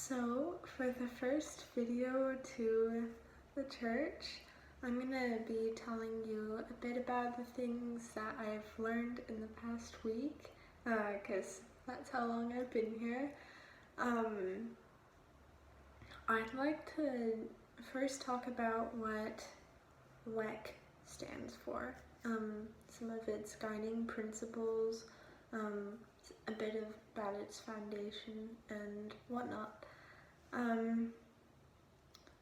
So for the first video to the church, I'm going to be telling you a bit about the things that I've learned in the past week, because that's how long I've been here. I'd like to first talk about what WEC stands for, some of its guiding principles, a bit about its foundation and whatnot.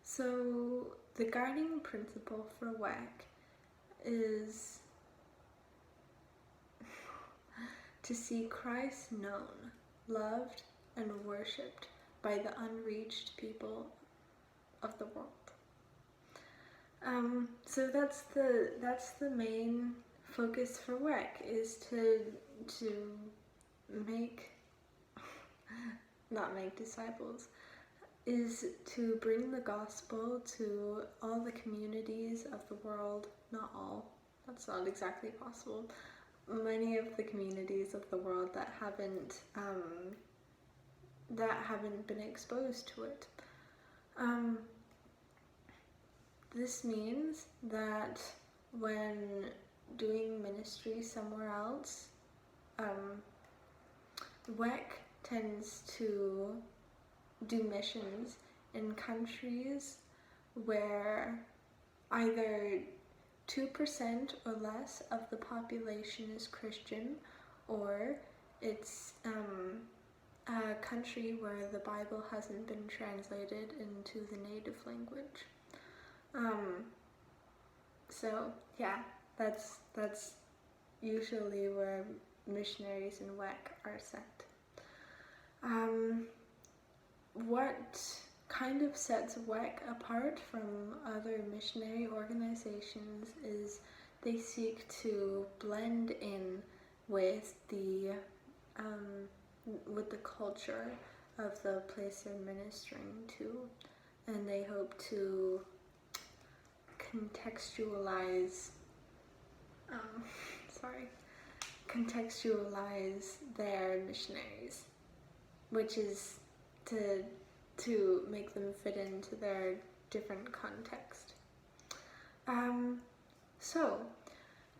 So the guiding principle for WEC is to see Christ known, loved, and worshipped by the unreached people of the world. So that's the main focus for WEC, is to not make disciples, is to bring the gospel to all the communities of the world. Not all, that's not exactly possible. Many of the communities of the world that haven't been exposed to it. This means that when doing ministry somewhere else, WEC tends to do missions in countries where either 2% or less of the population is Christian, or it's a country where the Bible hasn't been translated into the native language. So yeah, that's usually where missionaries in WEC are sent. What kind of sets WEC apart from other missionary organizations is they seek to blend in with the culture of the place they're ministering to, and they hope to contextualize their missionaries, which is to make them fit into their different context. So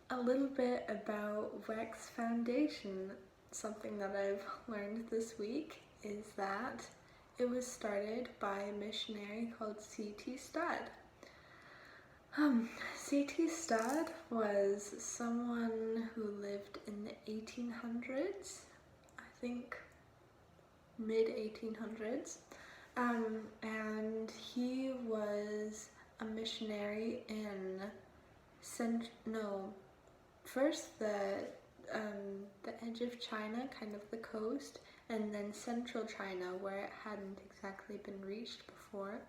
a little bit about WEC's foundation. Something that I've learned this week is that it was started by a missionary called C.T. Studd. C.T. Studd was someone who lived in the 1800s, I think mid-1800s, and he was a missionary in first the edge of China, kind of the coast, and then central China, where it hadn't exactly been reached before.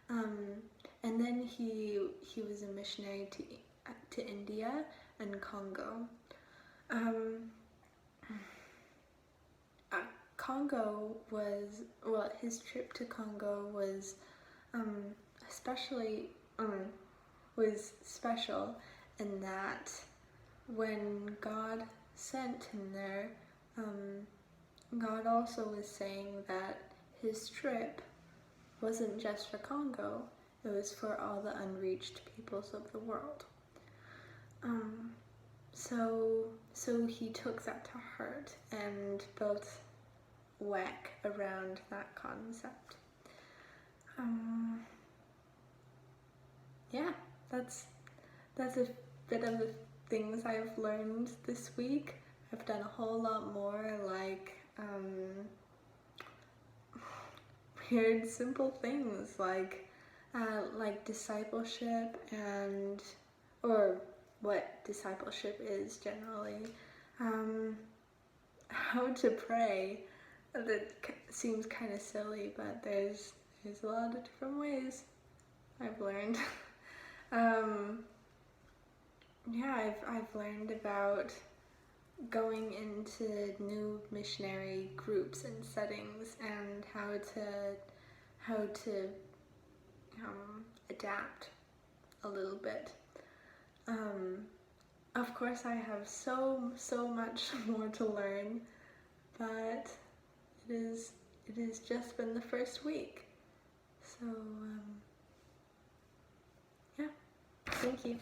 And then he was a missionary to India and Congo. His trip to Congo was special in that when God sent him there, God also was saying that his trip wasn't just for Congo, it was for all the unreached peoples of the world. So he took that to heart and built WEC around that concept. Yeah, that's a bit of the things I've learned this week. I've done a whole lot more, like weird simple things like discipleship, or what discipleship is generally, how to pray. That seems kind of silly, but there's a lot of different ways I've learned. Yeah, I've learned about going into new missionary groups and settings and how to adapt a little bit. Of course, I have so much more to learn, but it it has just been the first week. So, yeah, thank you.